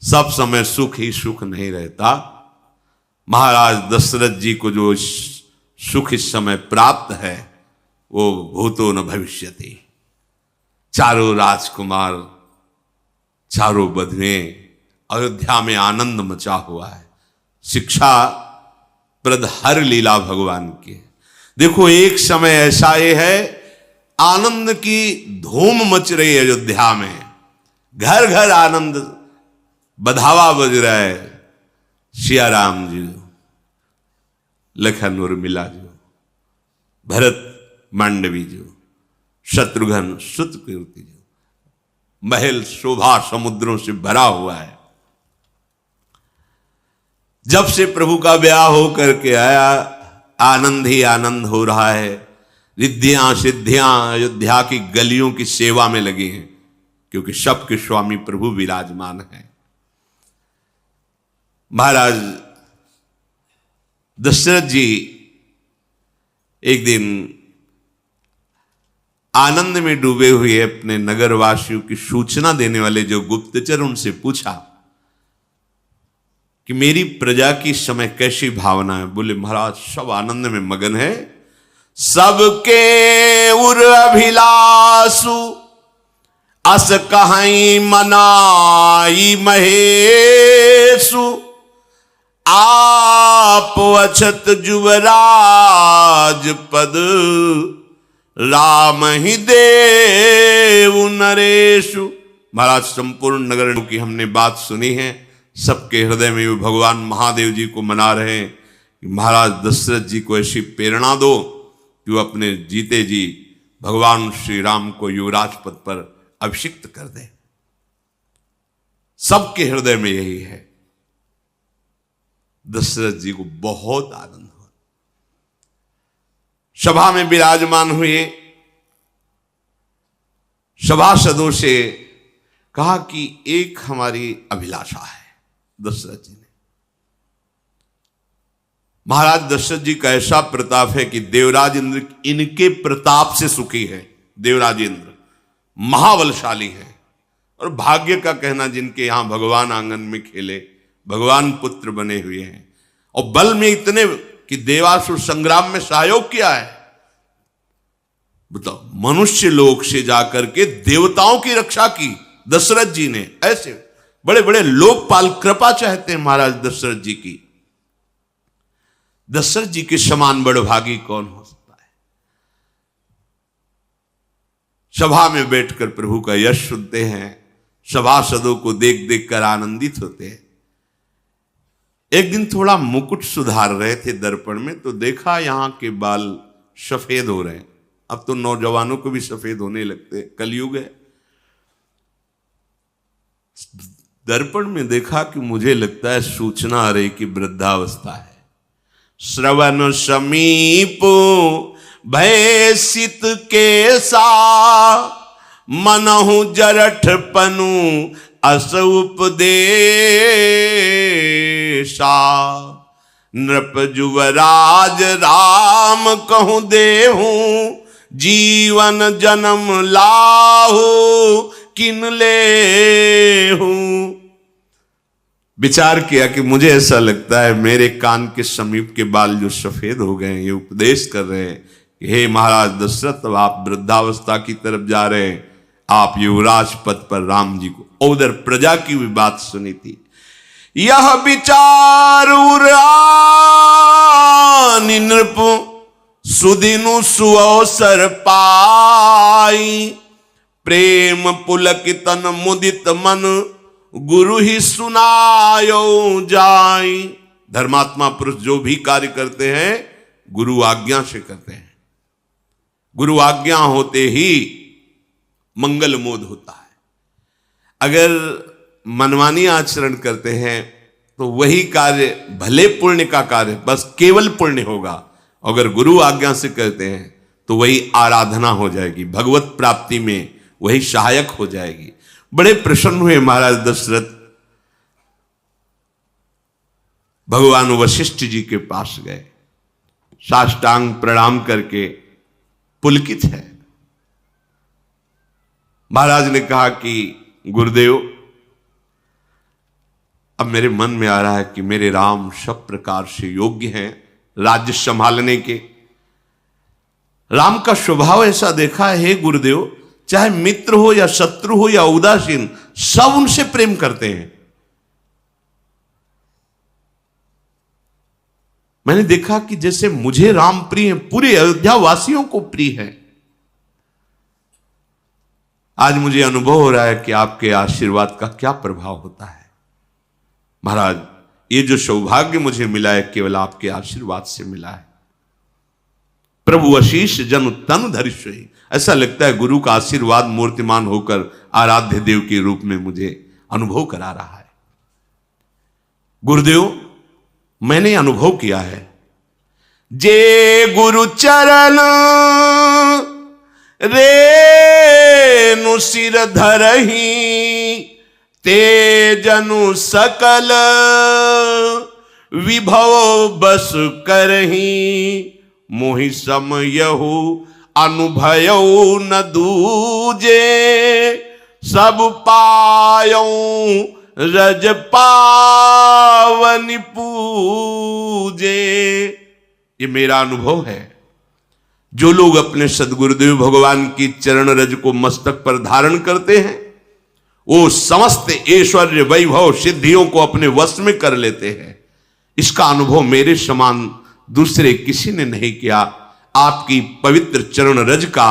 सब समय सुख ही सुख नहीं रहता। महाराज दशरथ जी को जो सुख इस समय प्राप्त है वो भूतो न भविष्यति। चारों राजकुमार, चारों बधुएं, अयोध्या में आनंद मचा हुआ है। शिक्षा प्रद हर लीला भगवान की। देखो एक समय ऐसा ये है, आनंद की धूम मच रही है अयोध्या में, घर घर आनंद बधावा बज रहा है। सिया राम जी, लखन उर्मिला जो, भरत मांडवी जो, शत्रुघ्न सुतकीर्ति जो, महल शोभा समुद्रों से भरा हुआ है। जब से प्रभु का ब्याह हो करके आया, आनंद ही आनंद हो रहा है। रिद्धियां सिद्धियां अयोध्या की गलियों की सेवा में लगी हैं, क्योंकि सबके स्वामी प्रभु विराजमान हैं। महाराज दशरथ जी एक दिन आनंद में डूबे हुए अपने नगरवासियों की सूचना देने वाले जो गुप्तचर, उनसे पूछा कि मेरी प्रजा की समय कैसी भावना है। बोले महाराज सब आनंद में मगन है, सबके उर अभिलाषु अस कहाई मनाई महेशु आप अछत जुवराज पद राम ही देव नरेशु। महाराज संपूर्ण नगर की हमने बात सुनी है, सबके हृदय में वो भगवान महादेव जी को मना रहे हैं कि महाराज दशरथ जी को ऐसी प्रेरणा दो कि वो अपने जीते जी भगवान श्री राम को युवराज पद पर अभिषिक्त कर दे। सबके हृदय में यही है। दशरथ जी को बहुत आनंद हुआ। सभा में विराजमान हुए, सभासदों से कहा कि एक हमारी अभिलाषा है। दशरथ जी ने, महाराज दशरथ जी का ऐसा प्रताप है कि देवराज इंद्र इनके प्रताप से सुखी है। देवराज इंद्र महाबलशाली है, और भाग्य का कहना जिनके यहां भगवान आंगन में खेले, भगवान पुत्र बने हुए हैं, और बल में इतने कि देवासुर संग्राम में सहयोग किया है। बताओ, मनुष्य लोक से जाकर के देवताओं की रक्षा की दशरथ जी ने। ऐसे बड़े बड़े लोकपाल कृपा चाहते हैं महाराज दशरथ जी की। दशरथ जी के समान बड़भागी कौन हो सकता है। सभा में बैठकर प्रभु का यश सुनते हैं, सभासदों को देख देख कर आनंदित होते हैं। एक दिन थोड़ा मुकुट सुधार रहे थे दर्पण में, तो देखा यहां के बाल सफेद हो रहे हैं। अब तो नौजवानों को भी सफेद होने लगते, कलयुग है। दर्पण में देखा कि मुझे लगता है सूचना आ रही कि वृद्धावस्था है। श्रवण समीप भय सित केसा मनहु जरठ पनु अस उपदेशा नृप जुवराज राम कहूं देहूं जीवन जन्म लाहू किन लेहूं। विचार किया कि मुझे ऐसा लगता है मेरे कान के समीप के बाल जो सफेद हो गए हैं, ये उपदेश कर रहे हैं कि हे महाराज दशरथ, अब आप वृद्धावस्था की तरफ जा रहे हैं, आप युवराज पद पर राम जी को। और उधर प्रजा की भी बात सुनी थी। यह विचार नृप सुदिनु सुअवसर पाई प्रेम पुलकित तन मुदित मन गुरु ही सुनायो जाई। धर्मात्मा पुरुष जो भी कार्य करते हैं गुरु आज्ञा से करते हैं। गुरु आज्ञा होते ही मंगल मोद होता है। अगर मनमानी आचरण करते हैं तो वही कार्य भले पुण्य का कार्य, बस केवल पुण्य होगा। अगर गुरु आज्ञा से करते हैं तो वही आराधना हो जाएगी, भगवत प्राप्ति में वही सहायक हो जाएगी। बड़े प्रसन्न हुए महाराज दशरथ, भगवान वशिष्ठ जी के पास गए, साष्टांग प्रणाम करके पुलकित है। महाराज ने कहा कि गुरुदेव, अब मेरे मन में आ रहा है कि मेरे राम सब प्रकार से योग्य हैं राज्य संभालने के। राम का स्वभाव ऐसा देखा है, हे गुरुदेव, चाहे मित्र हो या शत्रु हो या उदासीन, सब उनसे प्रेम करते हैं। मैंने देखा कि जैसे मुझे राम प्रिय है, पूरे अयोध्या वासियों को प्रिय है। आज मुझे अनुभव हो रहा है कि आपके आशीर्वाद का क्या प्रभाव होता है। महाराज, ये जो सौभाग्य मुझे मिला है केवल आपके आशीर्वाद से मिला है। प्रभु आशीष जन तन धरिष्य, ऐसा लगता है गुरु का आशीर्वाद मूर्तिमान होकर आराध्य देव के रूप में मुझे अनुभव करा रहा है। गुरुदेव, मैंने अनुभव किया है, जे गुरु चरण रेनु सिर धरही, ते जनु सकल विभव बस करही, मोहि समयहु अनुभयउ न दूजे, सब पायऊ रज पावन पूजे। ये मेरा अनुभव है। जो लोग अपने सदगुरुदेव भगवान की चरण रज को मस्तक पर धारण करते हैं, वो समस्त ऐश्वर्य वैभव सिद्धियों को अपने वश में कर लेते हैं। इसका अनुभव मेरे समान दूसरे किसी ने नहीं किया। आपकी पवित्र चरण रज का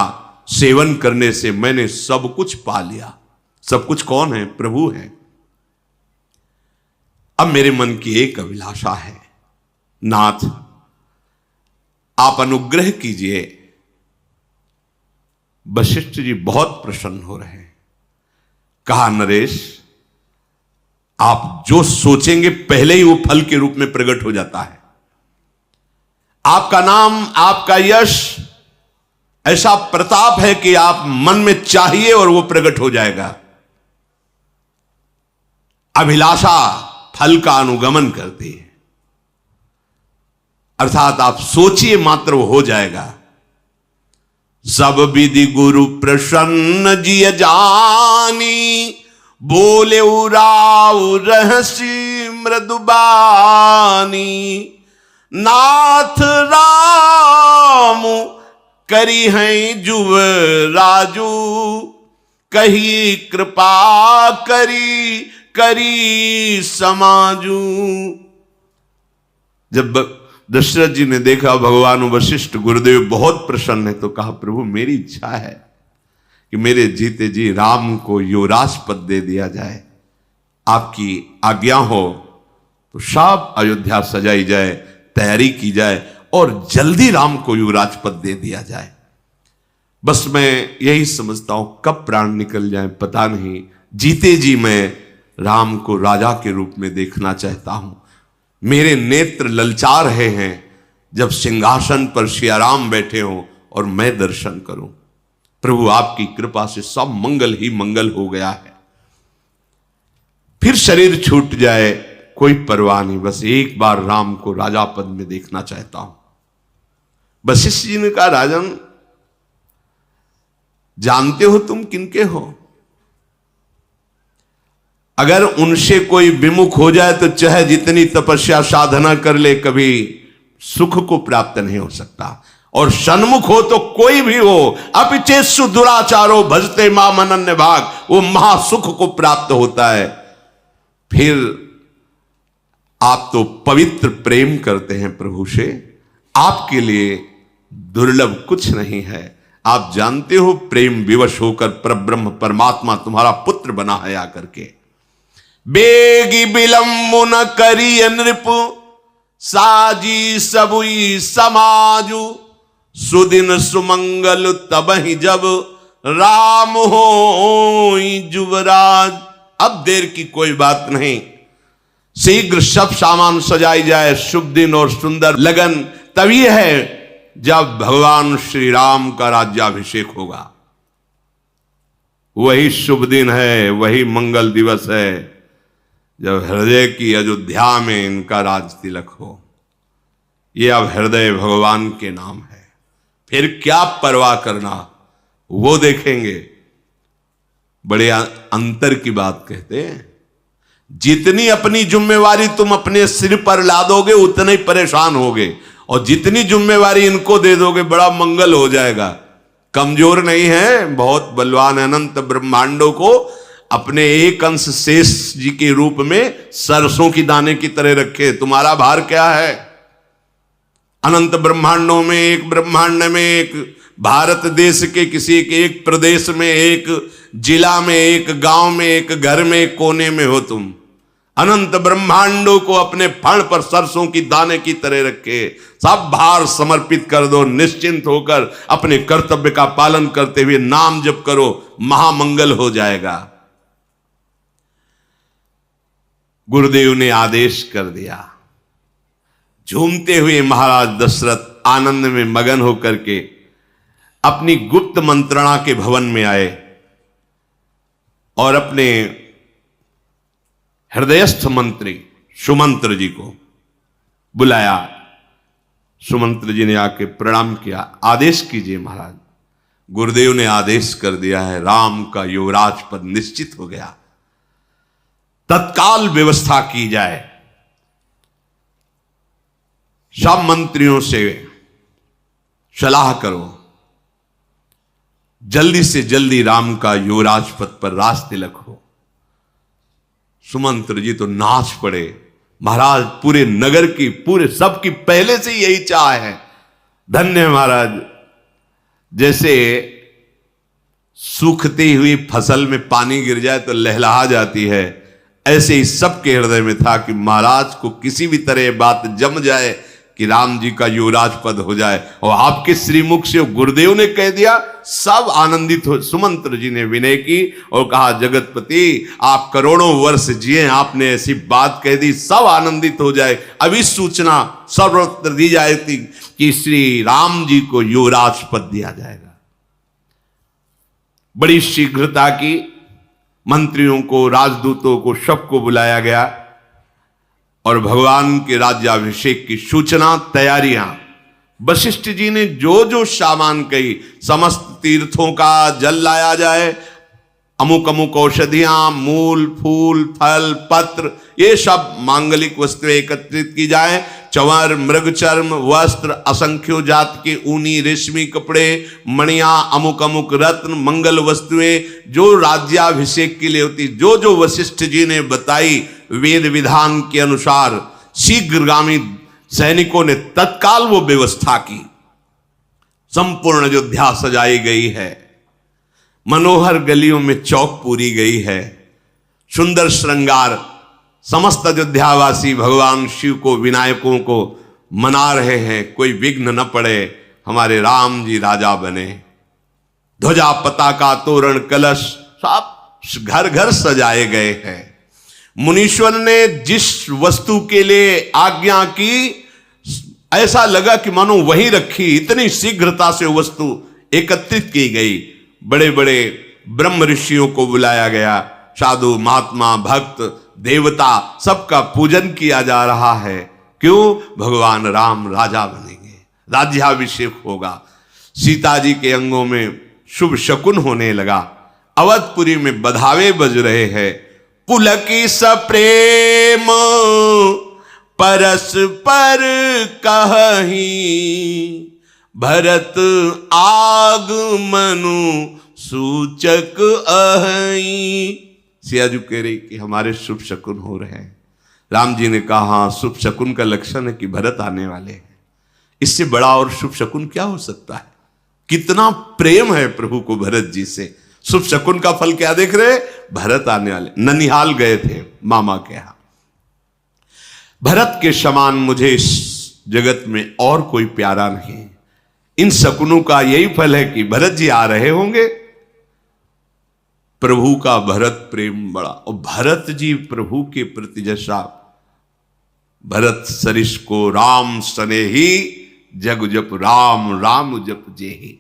सेवन करने से मैंने सब कुछ पा लिया। सब कुछ कौन है? प्रभु है। अब मेरे मन की एक अभिलाषा है, नाथ आप अनुग्रह कीजिए। वशिष्ठ जी बहुत प्रसन्न हो रहे हैं। कहा, नरेश, आप जो सोचेंगे पहले ही वो फल के रूप में प्रकट हो जाता है। आपका नाम, आपका यश ऐसा प्रताप है कि आप मन में चाहिए और वो प्रकट हो जाएगा। अभिलाषा फल का अनुगमन करती है, अर्थात आप सोचिए मात्र वो हो जाएगा। सब विधि गुरु प्रसन्न जिय जानी, बोले उराव रहसी मृदुबानी, नाथ राम करी हैं जुव राजू, कही कृपा करी करी समाजू। जब दशरथ जी ने देखा भगवान वशिष्ठ गुरुदेव बहुत प्रसन्न है, तो कहा, प्रभु मेरी इच्छा है कि मेरे जीते जी राम को युवराज पद दे दिया जाए। आपकी आज्ञा हो तो सब अयोध्या सजाई जाए, तैयारी की जाए और जल्दी राम को युवराज पद दे दिया जाए। बस मैं यही समझता हूं, कब प्राण निकल जाए पता नहीं। जीते जी मैं राम को राजा के रूप में देखना चाहता हूं। मेरे नेत्र ललचा रहे हैं जब सिंहासन पर सियाराम बैठे हों और मैं दर्शन करूं। प्रभु आपकी कृपा से सब मंगल ही मंगल हो गया है। फिर शरीर छूट जाए कोई परवाह नहीं, बस एक बार राम को राजा पद में देखना चाहता हूं। वशिष्ठ जी ने कहा, राजन जानते हो तुम किनके हो? अगर उनसे कोई विमुख हो जाए तो चाहे जितनी तपस्या साधना कर ले, कभी सुख को प्राप्त नहीं हो सकता। और सन्मुख हो तो कोई भी हो, अपिचेत्सु दुराचारो भजते माम अनन्य भाग, वो महासुख को प्राप्त होता है। फिर आप तो पवित्र प्रेम करते हैं प्रभु से, आपके लिए दुर्लभ कुछ नहीं है। आप जानते हो प्रेम विवश होकर परब्रह्म परमात्मा तुम्हारा पुत्र बना है आकर के। बेगी विलंब न करी नृप, साजी सबुई समाजु, सुदिन सुमंगल तबहि जब, राम हो जुवराज। अब देर की कोई बात नहीं, शीघ्र सब सामान सजाई जाए। शुभ दिन और सुंदर लगन तभी है जब भगवान श्री राम का राज्याभिषेक होगा। वही शुभ दिन है, वही मंगल दिवस है जब हृदय की अयोध्या में इनका राज तिलक हो। ये अब हृदय भगवान के नाम है, फिर क्या परवाह करना वो देखेंगे। बड़े अंतर की बात कहते हैं। जितनी अपनी जिम्मेवारी तुम अपने सिर पर लादोगे उतने ही परेशान होगे, और जितनी जिम्मेवारी इनको दे दोगे बड़ा मंगल हो जाएगा। कमजोर नहीं है, बहुत बलवान। अनंत ब्रह्मांडों को अपने एक अंश शेष जी के रूप में सरसों की दाने की तरह रखे। तुम्हारा भार क्या है? अनंत ब्रह्मांडों में, एक ब्रह्मांड में, एक भारत देश के किसी के एक प्रदेश में, एक जिला में, एक गांव में, एक घर में, एक कोने में हो तुम। अनंत ब्रह्मांडों को अपने फण पर सरसों की दाने की तरह रखे। सब भार समर्पित कर दो, निश्चिंत होकर अपने कर्तव्य का पालन करते हुए नाम जप करो, महामंगल हो जाएगा। गुरुदेव ने आदेश कर दिया। झूमते हुए महाराज दशरथ आनंद में मगन होकर के अपनी गुप्त मंत्रणा के भवन में आए और अपने हृदयस्थ मंत्री सुमंत्र जी को बुलाया। सुमंत्र जी ने आके प्रणाम किया। आदेश कीजिए महाराज। गुरुदेव ने आदेश कर दिया है, राम का युवराज पद निश्चित हो गया, तत्काल व्यवस्था की जाए। सब मंत्रियों से सलाह करो, जल्दी से जल्दी राम का युवराज पद पर राज तिलक हो। सुमंत्र जी तो नाच पड़े। महाराज, पूरे नगर की, पूरे सबकी पहले से यही चाह है। धन्य महाराज। जैसे सूखती हुई फसल में पानी गिर जाए तो लहलहा जाती है, ऐसे ही सबके हृदय में था कि महाराज को किसी भी तरह बात जम जाए कि राम जी का युवराज पद हो जाए, और आपके श्रीमुख से गुरुदेव ने कह दिया, सब आनंदित हो। सुमंत्र जी ने विनय की और कहा, जगतपति आप करोड़ों वर्ष जिए, आपने ऐसी बात कह दी, सब आनंदित हो जाए। अभी सूचना सर्वत्र दी जाएगी कि श्री राम जी को युवराज पद दिया जाएगा। बड़ी शीघ्रता की मंत्रियों को, राजदूतों को, सबको बुलाया गया और भगवान के राज्याभिषेक की सूचना, तैयारियां। वशिष्ठ जी ने जो जो सामान कही, समस्त तीर्थों का जल लाया जाए, अमुक अमुक औषधियां, मूल, फूल, फल, पत्र, ये सब मांगलिक वस्तुएं एकत्रित की जाए। चंवर, मृग चर्म, वस्त्र, असंख्यो जात के ऊनी रेशमी कपड़े, मणियां, अमुक अमुक रत्न, मंगल वस्तुएं जो राज्याभिषेक के लिए होती, जो जो वशिष्ठ जी ने बताई वेद विधान के अनुसार शीघ्रगामी सैनिकों ने तत्काल वो व्यवस्था की। संपूर्ण अयोध्या सजाई गई है, मनोहर गलियों में चौक पूरी गई है, सुंदर श्रृंगार। समस्त अयोध्यावासी भगवान शिव को, विनायकों को मना रहे हैं, कोई विघ्न न पड़े, हमारे राम जी राजा बने। ध्वजा, पताका, तोरण, कलश सब घर घर सजाए गए हैं। मुनीश्वर ने जिस वस्तु के लिए आज्ञा की, ऐसा लगा कि मानो वहीं रखी, इतनी शीघ्रता से वस्तु एकत्रित की गई। बड़े बड़े ब्रह्म ऋषियों को बुलाया गया, साधु, महात्मा, भक्त, देवता, सबका पूजन किया जा रहा है। क्यों? भगवान राम राजा बनेंगे, राज्याभिषेक होगा। सीता जी के अंगों में शुभ शकुन होने लगा। अवधपुरी में बधावे बज रहे हैं, पुलकी सप्रेम परस्पर कहि, भरत आगमनु सूचक अहि। सियाजू कह रही कि हमारे शुभ शकुन हो रहे हैं। राम जी ने कहा, हाँ, शुभ शकुन का लक्षण है कि भरत आने वाले हैं। इससे बड़ा और शुभ शकुन क्या हो सकता है? कितना प्रेम है प्रभु को भरत जी से। शुभ शकुन का फल क्या देख रहे? भरत आने वाले। ननिहाल गए थे मामा के यहां। भरत के समान मुझे इस जगत में और कोई प्यारा नहीं। इन शकुनों का यही फल है कि भरत जी आ रहे होंगे। प्रभु का भरत प्रेम बड़ा, और भरत जी प्रभु के प्रति जैसा, भरत सरिस को राम स्नेही, जग जप राम राम जप जेहि।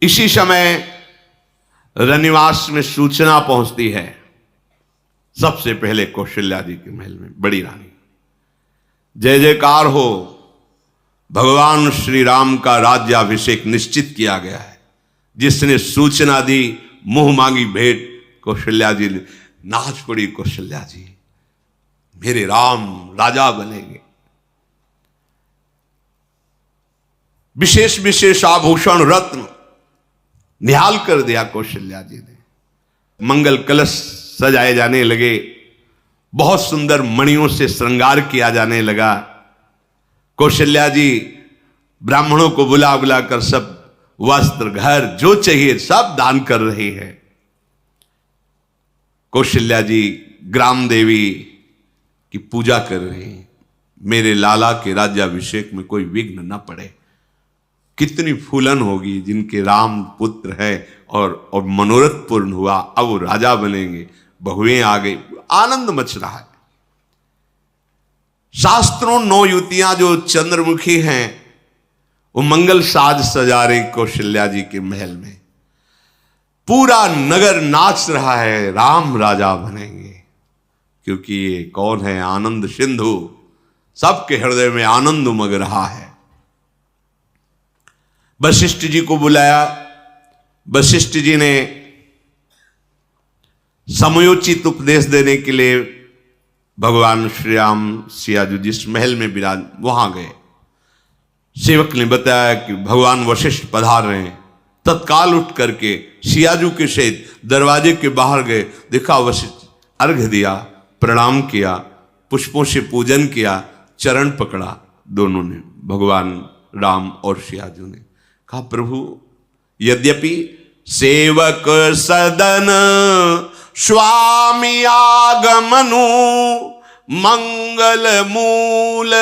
इसी समय रनिवास में सूचना पहुंचती है, सबसे पहले कौशल्या जी के महल में, बड़ी रानी। जय जयकार हो, भगवान श्री राम का राज्याभिषेक निश्चित किया गया है। जिसने सूचना दी, मुंह मांगी भेंट, कौशल्या जी नाच पड़ी कौशल्या जी, मेरे राम राजा बनेंगे। विशेष विशेष आभूषण रत्न निहाल कर दिया कौशल्या जी ने। मंगल कलश सजाए जाने लगे, बहुत सुंदर मणियों से श्रृंगार किया जाने लगा। कौशल्या जी ब्राह्मणों को बुला बुला कर सब वस्त्र घर जो चाहिए सब दान कर रही है। कौशल्या जी ग्राम देवी की पूजा कर रही हैं, मेरे लाला के राज्याभिषेक में कोई विघ्न न पड़े। कितनी फूलन होगी जिनके राम पुत्र है और मनोरथ पूर्ण हुआ, अब वो राजा बनेंगे, बहुएं आ गई, आनंद मच रहा है। शास्त्रों 9 युवतियां जो चंद्रमुखी हैं वो मंगल साज सजा रही कौशल्या जी के महल में। पूरा नगर नाच रहा है, राम राजा बनेंगे, क्योंकि ये कौन है, आनंद सिंधु, सबके हृदय में आनंद उमग रहा है। वशिष्ठ जी को बुलाया। वशिष्ठ जी ने समयोचित उपदेश देने के लिए भगवान श्री राम सियाजू जिस महल में विराज वहां गए। सेवक ने बताया कि भगवान वशिष्ठ पधार रहे हैं। तत्काल उठ करके सियाजू के सहित दरवाजे के बाहर गए, देखा वशिष्ठ, अर्घ्य दिया, प्रणाम किया, पुष्पों से पूजन किया, चरण पकड़ा दोनों ने, भगवान राम और सियाजू ने। कहा प्रभु, यद्यपि सेवक सदन स्वामी आगमनु मंगल मूल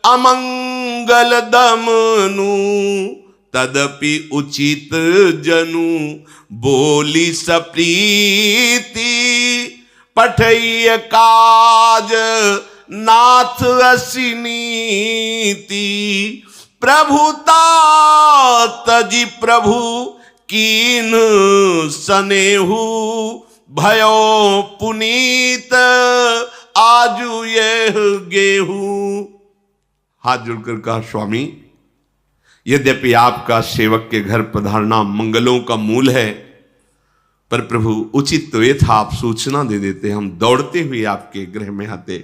अमंगल दमनु, तदपि उचित जनु बोली सप्रीति, पठय काज नाथ असिनीति, प्रभुता तजी प्रभु कीन सनेहु, भयो पुनीत आजू यह गेहू। हाथ जोड़कर कहा स्वामी, यद्यपि आपका सेवक के घर पधारना मंगलों का मूल है, पर प्रभु उचित तो ये था आप सूचना दे देते, हम दौड़ते हुए आपके गृह में आते।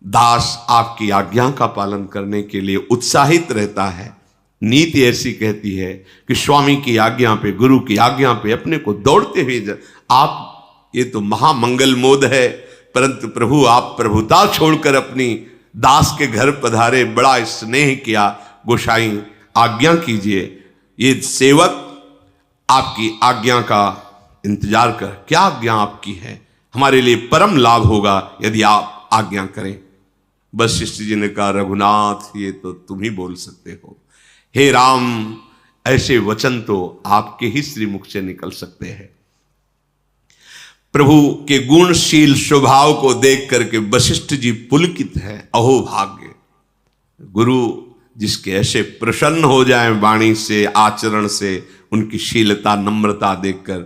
दास आपकी आज्ञा का पालन करने के लिए उत्साहित रहता है। नीति ऐसी कहती है कि स्वामी की आज्ञा पे, गुरु की आज्ञा पे अपने को दौड़ते हुए आप, ये तो महामंगल मोद है, परंतु प्रभु आप प्रभुता छोड़कर अपनी दास के घर पधारे, बड़ा स्नेह किया। गोसाई आज्ञा कीजिए, ये सेवक आपकी आज्ञा का इंतजार कर, क्या आज्ञा आपकी है, हमारे लिए परम लाभ होगा यदि आप आज्ञा करें। वशिष्ठ जी ने कहा रघुनाथ, ये तो तुम ही बोल सकते हो। हे राम, ऐसे वचन तो आपके ही श्रीमुख से निकल सकते हैं। प्रभु के गुणशील स्वभाव को देख करके वशिष्ठ जी पुलकित हैं। अहो भाग्य, गुरु जिसके ऐसे प्रसन्न हो जाएं वाणी से, आचरण से, उनकी शीलता नम्रता देखकर।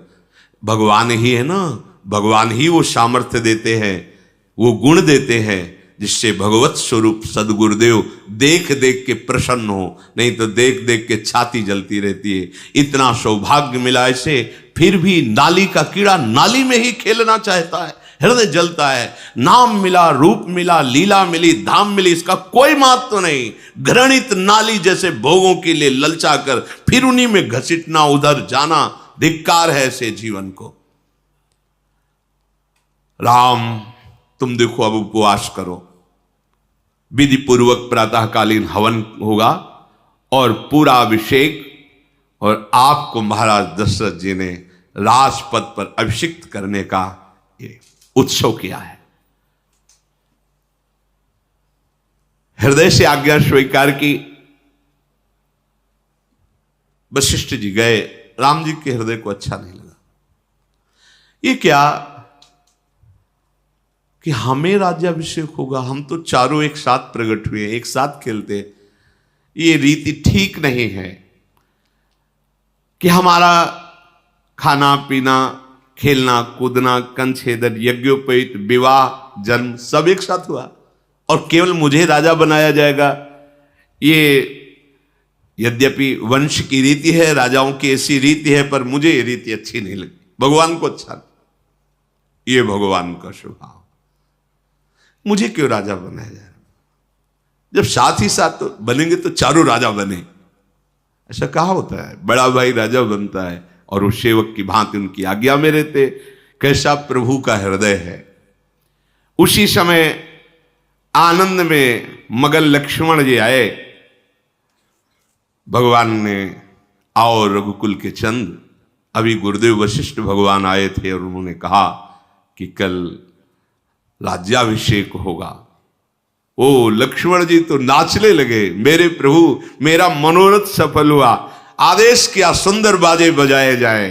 भगवान ही है ना, भगवान ही वो सामर्थ्य देते हैं, वो गुण देते हैं जिससे भगवत स्वरूप सदगुरुदेव देख देख के प्रसन्न हो, नहीं तो देख देख के छाती जलती रहती है। इतना सौभाग्य मिला ऐसे, फिर भी नाली का कीड़ा नाली में ही खेलना चाहता है, हृदय जलता है। नाम मिला, रूप मिला, लीला मिली, धाम मिली, इसका कोई महत्व नहीं। घृणित नाली जैसे भोगों के लिए ललचा कर फिर उन्हीं में घसीटना, उधर जाना, धिक्कार है ऐसे जीवन को। राम, तुम देखो अब उपवास करो, विधि पूर्वक प्रातःकालीन हवन होगा और पूरा अभिषेक, और आपको महाराज दशरथ जी ने राजपद पर अभिषिक्त करने का ये उत्सव किया है। हृदय से आज्ञा स्वीकार की। वशिष्ठ जी गए, राम जी के हृदय को अच्छा नहीं लगा। ये क्या कि हमें राज्याभिषेक होगा, हम तो चारों एक साथ प्रकट हुए, एक साथ खेलते, ये रीति ठीक नहीं है कि हमारा खाना पीना, खेलना कूदना, कंछेदन, यज्ञोपवीत, विवाह, जन्म सब एक साथ हुआ और केवल मुझे राजा बनाया जाएगा। ये यद्यपि वंश की रीति है, राजाओं की ऐसी रीति है, पर मुझे ये रीति अच्छी नहीं लगी, भगवान को अच्छा नहीं। ये भगवान का स्वभाव। मुझे क्यों राजा बनाया जाए? जब साथ ही साथ तो बनेंगे तो चारों राजा बने। ऐसा कहा होता है, बड़ा भाई राजा बनता है और वो सेवक की भांति उनकी आज्ञा में रहते। कैसा प्रभु का हृदय है। उसी समय आनंद में मगन लक्ष्मण जी आए। भगवान ने, आओ रघुकुल के चंद, अभी गुरुदेव वशिष्ठ भगवान आए थे और उन्होंने कहा कि कल राज्याभिषेक होगा। ओ लक्ष्मण जी तो नाचने लगे, मेरे प्रभु मेरा मनोरथ सफल हुआ, आदेश किया सुंदर बाजे बजाए जाए।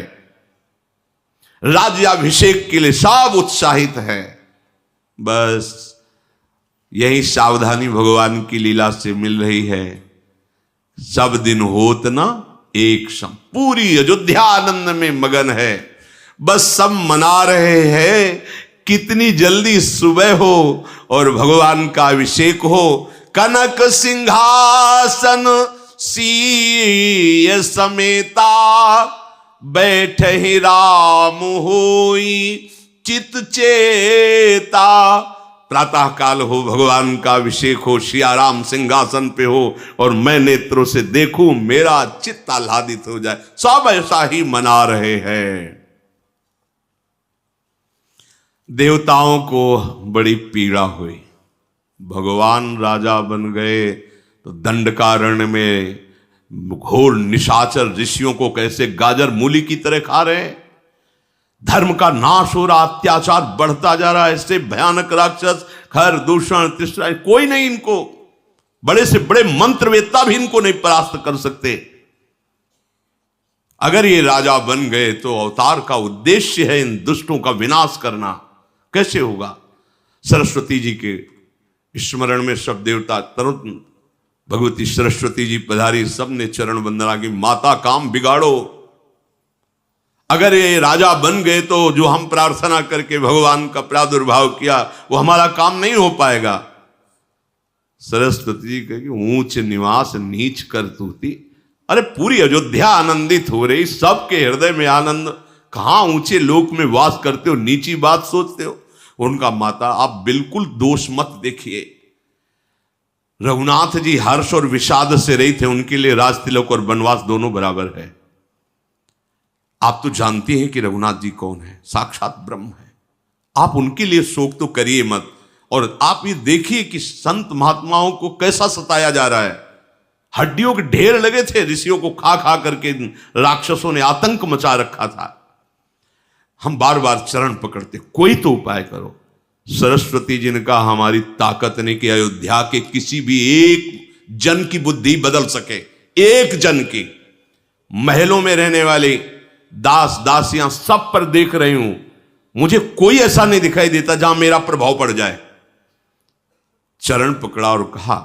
राज्याभिषेक के लिए सब उत्साहित है। बस यही सावधानी भगवान की लीला से मिल रही है। सब दिन होत ना एक सम, पूरी अयोध्या आनंद में मगन है। बस सब मना रहे हैं कितनी जल्दी सुबह हो और भगवान का अभिषेक हो। कनक सिंहासन सीय समेता, बैठ ही राम होई चित चेता। प्रातः काल हो, भगवान का अभिषेक हो, सियाराम सिंहासन पे हो और मैं नेत्रों से देखूं, मेरा चित्त आह्लादित हो जाए। सब ऐसा ही मना रहे हैं। देवताओं को बड़ी पीड़ा हुई। भगवान राजा बन गए तो दंडकारण्य में घोर निशाचर ऋषियों को कैसे गाजर मूली की तरह खा रहे हैं। धर्म का नाश हो रहा, अत्याचार बढ़ता जा रहा है। ऐसे भयानक राक्षस, खर, दूषण, तृष्णा, कोई नहीं इनको, बड़े से बड़े मंत्रवेत्ता भी इनको नहीं परास्त कर सकते। अगर ये राजा बन गए तो अवतार का उद्देश्य है इन दुष्टों का विनाश करना। कैसे होगा? सरस्वती जी के स्मरण में सब देवता तुरंत, भगवती सरस्वती जी पधारी, सबने चरण वंदना की, माता काम बिगाड़ो। अगर ये राजा बन गए तो जो हम प्रार्थना करके भगवान का प्रादुर्भाव किया वो हमारा काम नहीं हो पाएगा। सरस्वती जी कहेगी, ऊंच निवास नीच कर तूती। अरे पूरी अयोध्या आनंदित हो रही, सबके हृदय में आनंद। कहां ऊंचे लोक में वास करते हो, नीची बात सोचते हो। उनका माता, आप बिल्कुल दोष मत देखिए। रघुनाथ जी हर्ष और विषाद से रही थे, उनके लिए राज तिलक और वनवास दोनों बराबर है। आप तो जानते हैं कि रघुनाथ जी कौन है, साक्षात ब्रह्म है। आप उनके लिए शोक तो करिए मत। और आप ये देखिए कि संत महात्माओं को कैसा सताया जा रहा है। हड्डियों के ढेर लगे थे, ऋषियों को खा खा करके राक्षसों ने आतंक मचा रखा था। हम बार बार चरण पकड़ते, कोई तो उपाय करो। सरस्वती जी ने कहा, हमारी ताकत नहीं कि अयोध्या के किसी भी एक जन की बुद्धि बदल सके। एक जन की, महलों में रहने वाले दास दासियां सब पर देख रही हूं, मुझे कोई ऐसा नहीं दिखाई देता जहां मेरा प्रभाव पड़ जाए। चरण पकड़ा और कहा,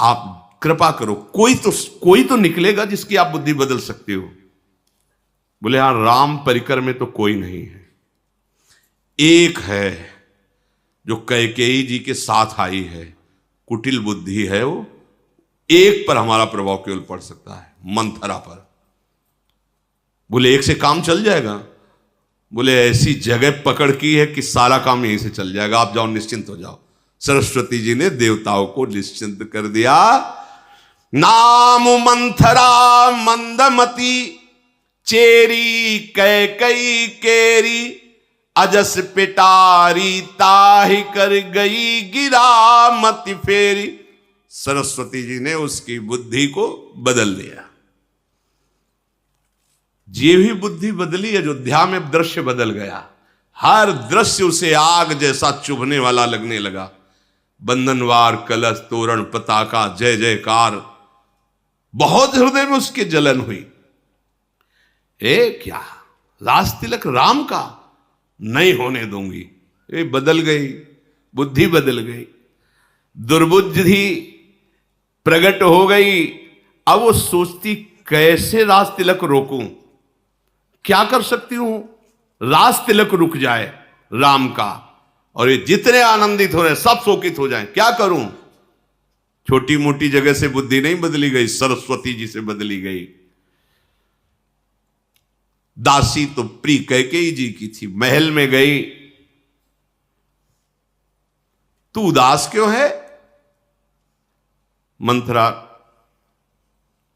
आप कृपा करो, कोई तो निकलेगा जिसकी आप बुद्धि बदल सकते हो। बोले, हां, राम परिकर में तो कोई नहीं है। एक है जो कैकेयी जी के साथ आई है, कुटिल बुद्धि है वो। एक पर हमारा प्रभाव केवल पड़ सकता है, मंथरा पर। बोले, एक से काम चल जाएगा? बोले, ऐसी जगह पकड़ की है कि सारा काम यहीं से चल जाएगा, आप जाओ, निश्चिंत हो जाओ। सरस्वती जी ने देवताओं को निश्चिंत कर दिया। नाम मंथरा मंदमती, चेरी कैकई केरी, अजस पिटारी ताहि कर गई गिरामति फेरी। सरस्वती जी ने उसकी बुद्धि को बदल दिया। ये भी बुद्धि बदली, अयोध्या में दृश्य बदल गया। हर दृश्य उसे आग जैसा चुभने वाला लगने लगा। बंधनवार, कलश, तोरण, पताका, जय जयकार, बहुत हृदय में उसके जलन हुई। क्या राज तिलक राम का नहीं होने दूंगी। ये बदल गई, बुद्धि बदल गई, दुर्बुद्धि प्रकट हो गई। अब वो सोचती, कैसे राज तिलक रोकूं, क्या कर सकती हूं राज तिलक रुक जाए राम का, और ये जितने आनंदित हो रहे सब शोकित हो जाएं, क्या करूं। छोटी मोटी जगह से बुद्धि नहीं बदली गई, सरस्वती जी से बदली गई। दासी तो प्री कैकेयी जी की थी, महल में गई। तू उदास क्यों है? मंथरा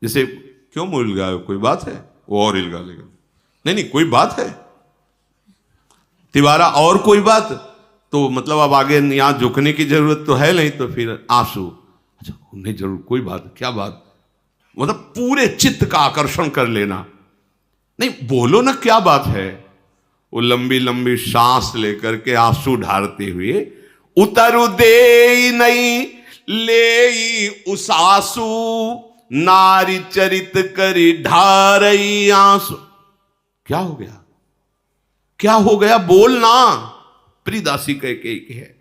जैसे क्यों मुंह हिलगाए, कोई बात है? वो और हिलगा लेगा, नहीं नहीं कोई बात है। तिवारा और कोई बात? तो मतलब अब आगे यहां झुकने की जरूरत तो है नहीं, तो फिर आंसू। अच्छा नहीं जरूर, कोई बात, क्या बात? मतलब पूरे चित्त का आकर्षण कर लेना। नहीं बोलो ना क्या बात है। वो लंबी लंबी सांस लेकर के आंसू ढारते हुए, उतरु दे नहीं ले उस आंसू, नारी चरित करी ढारई आंसू। क्या हो गया, क्या हो गया? बोलना। प्रियदासी कैकेयी है,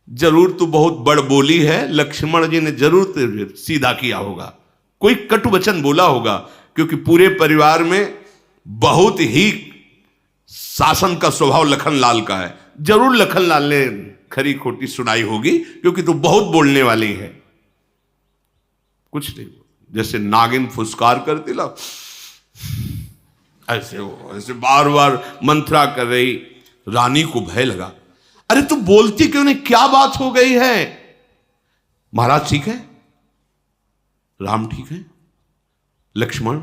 जरूर तू बहुत बड़ बोली है, लक्ष्मण जी ने जरूर तुझे सीधा किया होगा, कोई कटु वचन बोला होगा, क्योंकि पूरे परिवार में बहुत ही शासन का स्वभाव लखनलाल का है। जरूर लखनलाल ने खरी खोटी सुनाई होगी, क्योंकि तू बहुत बोलने वाली है। कुछ नहीं, जैसे नागिन फुसकार करती ला, ऐसे वो ऐसे बार बार मंत्रा कर रही। रानी को भय लगा, अरे तू बोलती क्यों नहीं, क्या बात हो गई है? महाराज ठीक है, राम ठीक है, लक्ष्मण,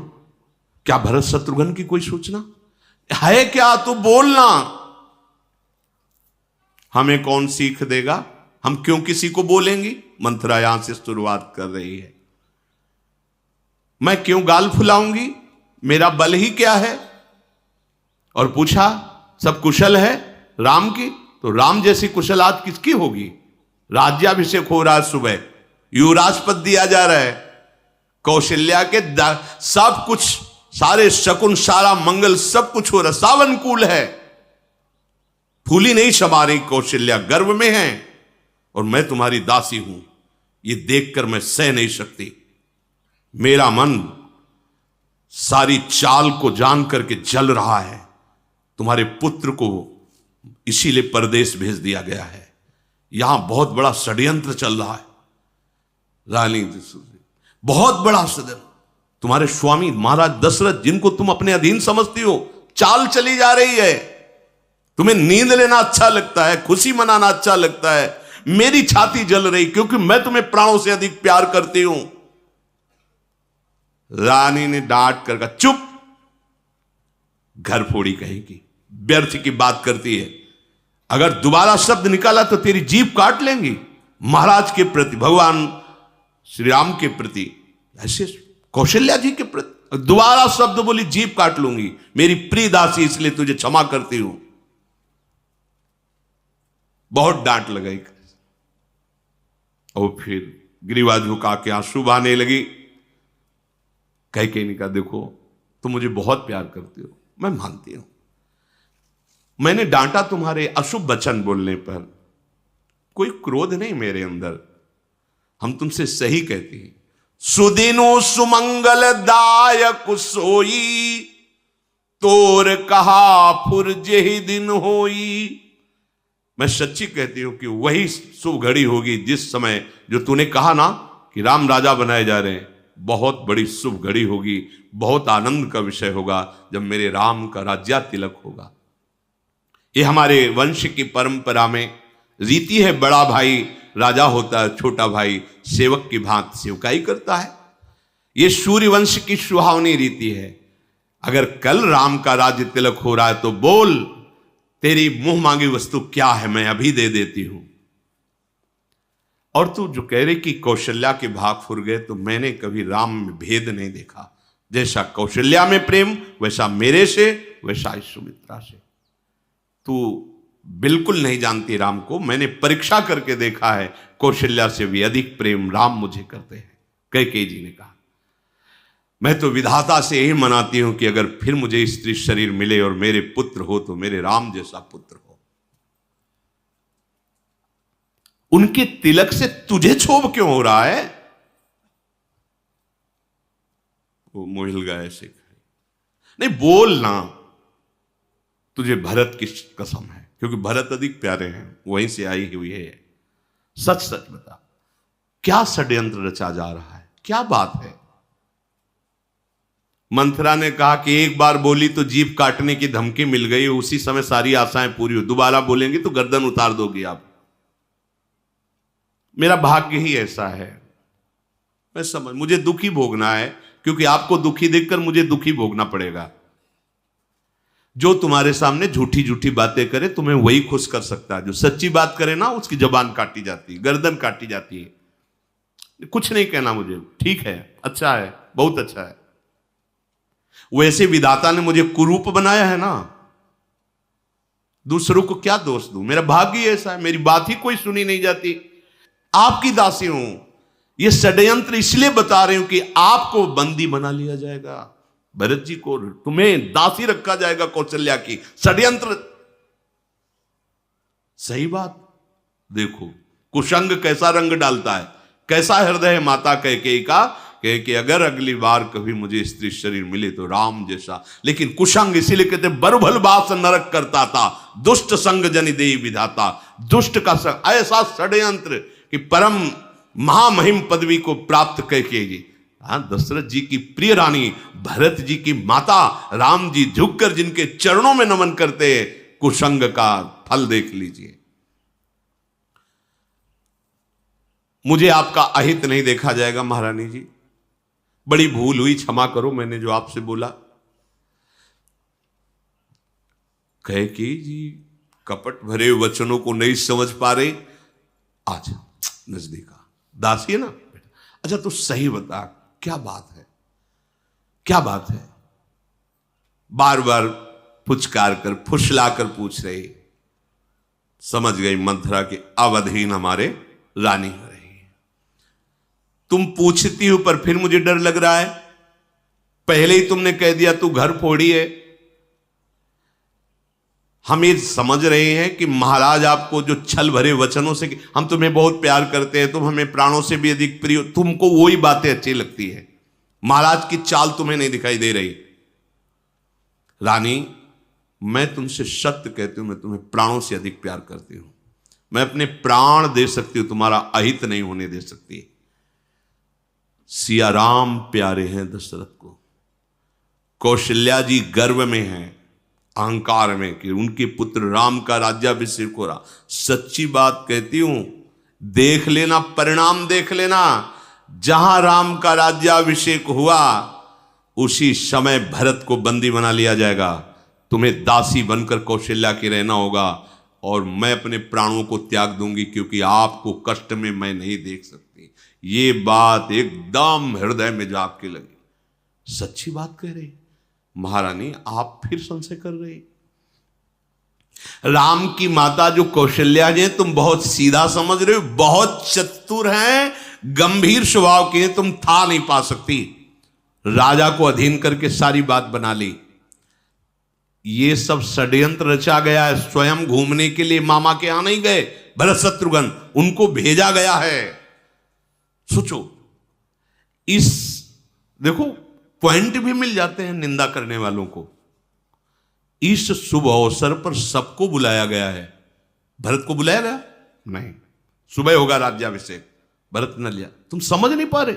क्या भरत शत्रुघ्न की कोई सूचना है क्या? तू बोलना। हमें कौन सीख देगा, हम क्यों किसी को बोलेंगी? मंथरा यहां से शुरुआत कर रही है। मैं क्यों गाल फुलाऊंगी, मेरा बल ही क्या है? और पूछा सब कुशल है राम की, तो राम जैसी कुशल आज किसकी होगी? राज्याभिषेक हो रहा है, सुबह युवराज पद दिया जा रहा है, कौशल्या के सब कुछ, सारे शकुन, सारा मंगल, सब कुछ हो रहा, सब अनुकूल है। फूली नहीं समा रही कौशल्या, गर्व में है, और मैं तुम्हारी दासी हूं। ये देखकर मैं सह नहीं सकती। मेरा मन सारी चाल को जान करके जल रहा है। तुम्हारे पुत्र को इसीलिए परदेश भेज दिया गया है, यहां बहुत बड़ा षड्यंत्र चल रहा है। रानी बहुत बड़ा षड्यंत्र, तुम्हारे स्वामी महाराज दशरथ, जिनको तुम अपने अधीन समझती हो, चाल चली जा रही है। तुम्हें नींद लेना अच्छा लगता है, खुशी मनाना अच्छा लगता है, मेरी छाती जल रही, क्योंकि मैं तुम्हें प्राणों से अधिक प्यार करती हूं। रानी ने डांट कर कहा, चुप, घर फोड़ी कहेगी, व्यर्थ की बात करती है। अगर दोबारा शब्द निकाला तो तेरी जीभ काट लेंगी। महाराज के प्रति, भगवान श्री राम के प्रति, ऐसे कौशल्या जी के प्रति दोबारा शब्द बोली, जीभ काट लूंगी। मेरी प्रिय दासी, इसलिए तुझे क्षमा करती हूं। बहुत डांट लगाई, और फिर ग्रीवा झुका के आंसू बहाने लगी। कैकेयी ने कहा, देखो तुम मुझे बहुत प्यार करती हो, मैं मानती हूं, मैंने डांटा तुम्हारे अशुभ वचन बोलने पर, कोई क्रोध नहीं मेरे अंदर, हम तुमसे सही कहती हैं। सुदिनो सुमंगल दायक सोई, तोर कहा फुर जेहि दिन होई। मैं सच्ची कहती हूं कि वही शुभ घड़ी होगी जिस समय, जो तूने कहा ना कि राम राजा बनाए जा रहे हैं, बहुत बड़ी शुभ घड़ी होगी, बहुत आनंद का विषय होगा जब मेरे राम का राज्या तिलक होगा। ये हमारे वंश की परंपरा में रीति है, बड़ा भाई राजा होता है, छोटा भाई सेवक की भांति सेवकाई करता है। ये सूर्य वंश की सुहावनी रीति है। अगर कल राम का राज्य तिलक हो रहा है तो बोल, तेरी मुंह मांगी वस्तु क्या है, मैं अभी दे देती हूं। और तू जो कह रही कि कौशल्या के भाग फुर गए, तो मैंने कभी राम में भेद नहीं देखा। जैसा कौशल्या में प्रेम, वैसा मेरे से, वैसा इस सुमित्रा से। तू बिल्कुल नहीं जानती राम को, मैंने परीक्षा करके देखा है, कौशल्या से भी अधिक प्रेम राम मुझे करते हैं। कैकेयी जी ने कहा, मैं तो विधाता से यही मनाती हूं कि अगर फिर मुझे स्त्री शरीर मिले और मेरे पुत्र हो, तो मेरे राम जैसा पुत्र हो। उनके तिलक से तुझे क्षोभ क्यों हो रहा है? वो मोहिल गए से, नहीं बोलना, तुझे भरत की कसम है, क्योंकि भरत अधिक प्यारे हैं, वहीं से आई हुई है। सच सच बता, क्या षड्यंत्र रचा जा रहा है, क्या बात है? मंथरा ने कहा कि एक बार बोली तो जीभ काटने की धमकी मिल गई, उसी समय सारी आशाएं पूरी हो, दोबारा बोलेंगी तो गर्दन उतार दोगी आप। मेरा भाग्य ही ऐसा है, मैं समझ, मुझे दुखी भोगना है, क्योंकि आपको दुखी देखकर मुझे दुखी भोगना पड़ेगा। जो तुम्हारे सामने झूठी झूठी बातें करे तुम्हें वही खुश कर सकता है, जो सच्ची बात करे ना उसकी जबान काटी जाती है, गर्दन काटी जाती है। कुछ नहीं कहना मुझे, ठीक है, अच्छा है, बहुत अच्छा है। वैसे विधाता ने मुझे कुरूप बनाया है ना, दूसरों को क्या दोष दूं, मेरा भाग्य ऐसा है, मेरी बात ही कोई सुनी नहीं जाती। आपकी दासी हूं, ये षड्यंत्र इसलिए बता रही हूं कि आपको बंदी बना लिया जाएगा, भरत जी को तुम्हें दासी रखा जाएगा कौशल्या की, षड्यंत्र। सही बात, देखो कुशंग कैसा रंग डालता है, कैसा हृदय है माता कैकेयी का, कि अगर अगली बार कभी मुझे स्त्री शरीर मिले तो राम जैसा। लेकिन कुशंग इसीलिए कहते बरुभल बास नरक करता था, दुष्ट संग जनि देई विधाता, दुष्ट का संग, ऐसा षड्यंत्र कि परम महामहिम पदवी को प्राप्त कैकेयी जी, दशरथ जी की प्रिय रानी, भरत जी की माता, राम जी झुककर जिनके चरणों में नमन करते हैं, कुशंग का फल देख लीजिए। मुझे आपका अहित नहीं देखा जाएगा महारानी जी, बड़ी भूल हुई, क्षमा करो मैंने जो आपसे बोला। कैकेयी जी कपट भरे वचनों को नहीं समझ पा रहे, आज नजदीक आ, दासी है ना, अच्छा तो सही बता क्या बात है, क्या बात है, बार बार पुचकार कर फुसला कर पूछ रहे। समझ गई मंथरा के अवधीन हमारे रानी हो रही है। तुम पूछती हो पर फिर मुझे डर लग रहा है, पहले ही तुमने कह दिया तू घर फोड़ी है। हम ये समझ रहे हैं कि महाराज आपको जो छल भरे वचनों से, हम तुम्हें बहुत प्यार करते हैं, तुम हमें प्राणों से भी अधिक प्रिय हो, तुमको वही बातें अच्छी लगती है, महाराज की चाल तुम्हें नहीं दिखाई दे रही। रानी मैं तुमसे सत्य कहती हूं, मैं तुम्हें प्राणों से अधिक प्यार करती हूं, मैं अपने प्राण दे सकती हूं, तुम्हारा अहित नहीं होने दे सकती। सिया राम प्यारे हैं दशरथ को, कौशल्या जी गर्व में हैं, अहंकार में कि उनके पुत्र राम का राज्याभिषेक हो रहा। सच्ची बात कहती हूं, देख लेना, परिणाम देख लेना, जहां राम का राज्याभिषेक हुआ उसी समय भरत को बंदी बना लिया जाएगा, तुम्हें दासी बनकर कौशल्या के रहना होगा, और मैं अपने प्राणों को त्याग दूंगी क्योंकि आपको कष्ट में मैं नहीं देख सकती। ये बात एकदम हृदय में जाके लगी, सच्ची बात कह रही महारानी। आप फिर संशय कर रही, राम की माता जो कौशल्या जी, तुम बहुत सीधा समझ रहे हो, बहुत चतुर हैं, गंभीर स्वभाव की हैं, तुम था नहीं पा सकती, राजा को अधीन करके सारी बात बना ली। ये सब षड्यंत्र रचा गया है, स्वयं घूमने के लिए मामा के यहां नहीं गए भरत शत्रुघ्न, उनको भेजा गया है। सोचो, इस देखो पॉइंट भी मिल जाते हैं निंदा करने वालों को। इस शुभ अवसर पर सबको बुलाया गया है, भरत को बुलाया गया नहीं, सुबह होगा राज्याभिषेक, भरत न लिया, तुम समझ नहीं पा रहे।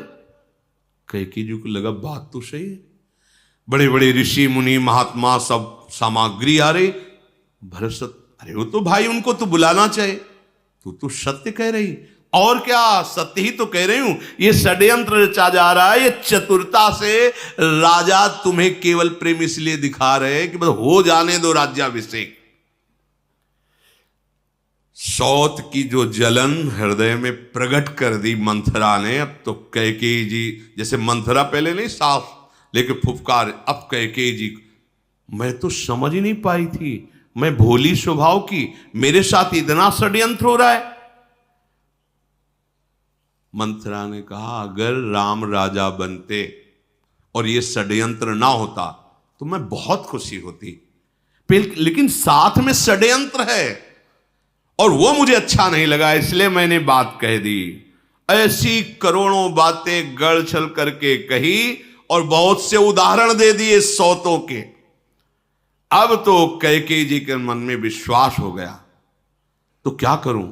कैकेयी जी को लगा बात तो सही है, बड़े बड़े ऋषि मुनि महात्मा सब सामग्री आ रही, भरत अरे वो तो भाई उनको तो बुलाना चाहिए, तू तो सत्य कह रही, और क्या सत्य ही तो कह रही हूं, ये षड्यंत्र रचा जा रहा है, ये चतुरता से राजा तुम्हें केवल प्रेम इसलिए दिखा रहे हैं कि बस हो जाने दो राज्याभिषेक। सौत की जो जलन हृदय में प्रकट कर दी मंथरा ने, अब तो कैकेयी जी, जैसे मंथरा पहले नहीं साफ लेके फुफकार, अब कैकेयी जी, मैं तो समझ ही नहीं पाई थी, मैं भोली स्वभाव की, मेरे साथ इतना षड्यंत्र हो रहा है। मंथरा ने कहा अगर राम राजा बनते और ये षड्यंत्र ना होता तो मैं बहुत खुशी होती, लेकिन साथ में षड्यंत्र है और वो मुझे अच्छा नहीं लगा, इसलिए मैंने बात कह दी। ऐसी करोड़ों बातें गढ़ छल करके कही और बहुत से उदाहरण दे दिए सौतों के। अब तो कैकेयी जी के मन में विश्वास हो गया, तो क्या करूं,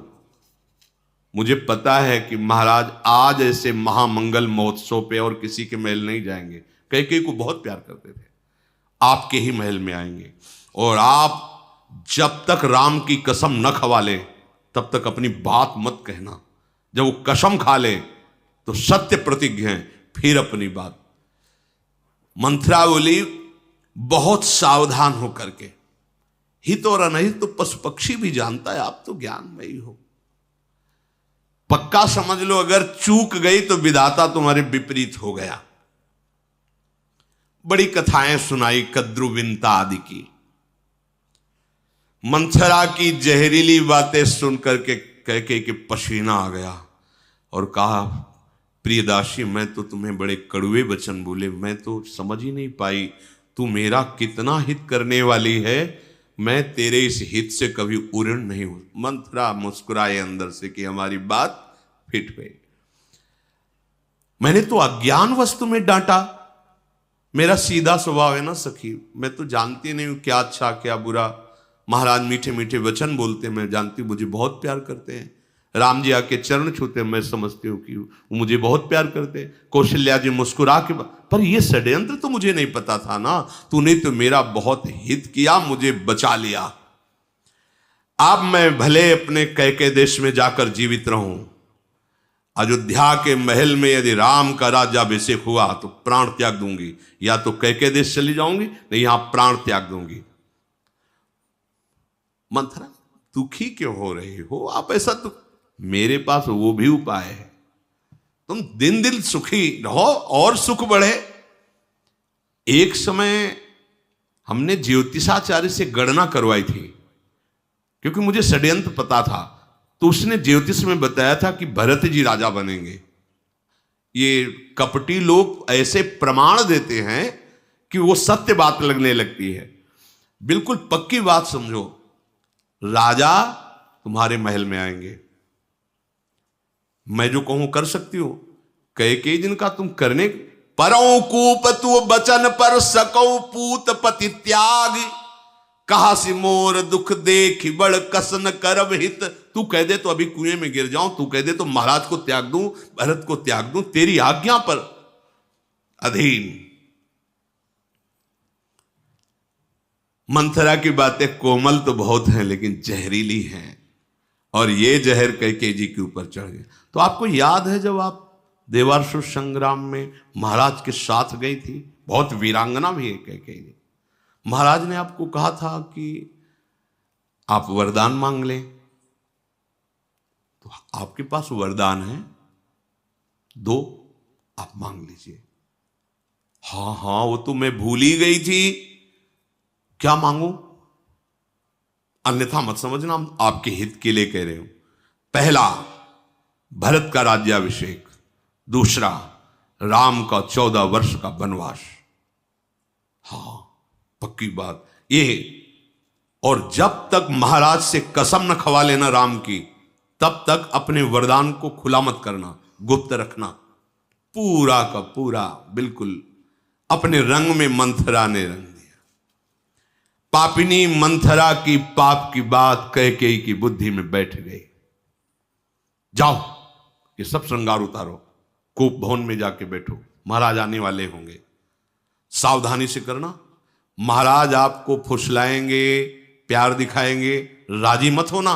मुझे पता है कि महाराज आज ऐसे महामंगल महोत्सव पे और किसी के महल नहीं जाएंगे, कैकेयी को बहुत प्यार करते थे। आपके ही महल में आएंगे और आप जब तक राम की कसम न खवा ले तब तक अपनी बात मत कहना। जब वो कसम खा ले तो सत्य प्रतिज्ञ है, फिर अपनी बात। मंथरा बोली बहुत सावधान हो करके, हित और अनहित तो पशु पक्षी भी जानता है, आप तो ज्ञानमयी हो। पक्का समझ लो अगर चूक गई तो विधाता तुम्हारे विपरीत हो गया। बड़ी कथाएं सुनाई कद्रुविंता आदि की। मंथरा की जहरीली बातें सुनकर के कैकेयी के पसीना आ गया और कहा प्रियदासी मैं तो तुम्हें बड़े कड़वे वचन बोले, मैं तो समझ ही नहीं पाई तू मेरा कितना हित करने वाली है, मैं तेरे इस हित से कभी उऋण नहीं हूं। मंथरा मुस्कुराए अंदर से कि हमारी बात फिट गई। मैंने तो अज्ञानवश तुम्हें डांटा, मेरा सीधा स्वभाव है ना सखी, मैं तो जानती नहीं हूं क्या अच्छा क्या बुरा। महाराज मीठे मीठे वचन बोलते, मैं जानती हूं मुझे बहुत प्यार करते हैं। राम जी आके चरण छूते, मैं समझती हूँ कि वो मुझे बहुत प्यार करते हैं। कौशल्या जी मुस्कुरा के, पर ये षड्यंत्र तो मुझे नहीं पता था ना, तूने तो मेरा बहुत हित किया, मुझे बचा लिया। अब मैं भले अपने कैकेयी देश में जाकर जीवित रहूं, अयोध्या के महल में यदि राम का राज्याभिषेक हुआ तो प्राण त्याग दूंगी, या तो कैकेयी देश चली जाऊंगी नहीं यहां प्राण त्याग दूंगी। मंथरा दुखी क्यों हो रही हो आप? ऐसा तो मेरे पास वो भी उपाय है, तुम दिन दिन सुखी रहो और सुख बढ़े। एक समय हमने ज्योतिषाचार्य से गणना करवाई थी, क्योंकि मुझे षड्यंत्र पता था, तो उसने ज्योतिष में बताया था कि भरत जी राजा बनेंगे। ये कपटी लोग ऐसे प्रमाण देते हैं कि वो सत्य बात लगने लगती है। बिल्कुल पक्की बात समझो, राजा तुम्हारे महल में आएंगे। मैं जो कहूं कर सकती हूं। कैकेयी दिन का तुम करने परौ कूप तू बचन पर सकौ पूत पति त्याग, कहा सी मोर दुख देख बड़ कसन करब हित। तू कह दे तो अभी कुएं में गिर जाऊं, तू कह दे तो महाराज को त्याग दूं, भरत को त्याग दूं, तेरी आज्ञा पर अधीन। मंथरा की बातें कोमल तो बहुत हैं लेकिन जहरीली हैं, और ये जहर कैकेयी जी के ऊपर चढ़ गए। तो आपको याद है जब आप देवासुर संग्राम में महाराज के साथ गई थी, बहुत वीरांगना भी है कैकेयी जी, महाराज ने आपको कहा था कि आप वरदान मांग लें, तो आपके पास वरदान है दो, आप मांग लीजिए। हाँ हाँ वो तो मैं भूल ही गई थी, क्या मांगू? अन्यथा मत समझना, हम आपके हित के लिए कह रहे हूं। पहला भरत का राज्याभिषेक, दूसरा राम का 14 वर्ष का वनवास। हाँ पक्की बात ये। और जब तक महाराज से कसम न खवा लेना राम की, तब तक अपने वरदान को खुला मत करना, गुप्त रखना। पूरा का पूरा बिल्कुल अपने रंग में मंथरा ने रंग दिया। पापिनी मंथरा की पाप की बात कैकेयी की बुद्धि में बैठ गई। जाओ ये सब श्रृंगार उतारो, कूप भवन में जाके बैठो, महाराज आने वाले होंगे, सावधानी से करना। महाराज आपको फुसलाएंगे, प्यार दिखाएंगे, राजी मत होना।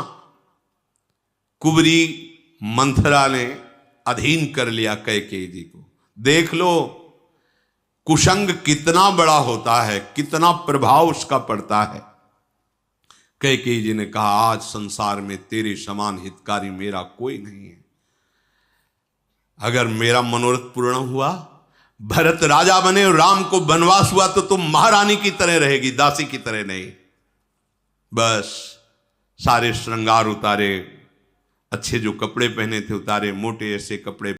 कुबरी मंथरा ने अधीन कर लिया कैकेयी जी को। देख लो कुसंग कितना बड़ा होता है, कितना प्रभाव उसका पड़ता है। कैकेयी जी ने कहा आज संसार में तेरे समान हितकारी मेरा कोई नहीं है। अगर मेरा मनोरथ पूर्ण हुआ, भरत राजा बने और राम को वनवास हुआ, तो तुम महारानी की तरह रहेगी, दासी की तरह नहीं। बस सारे श्रृंगार उतारे, अच्छे जो कपड़े पहने थे उतारे, मोटे ऐसे कपड़े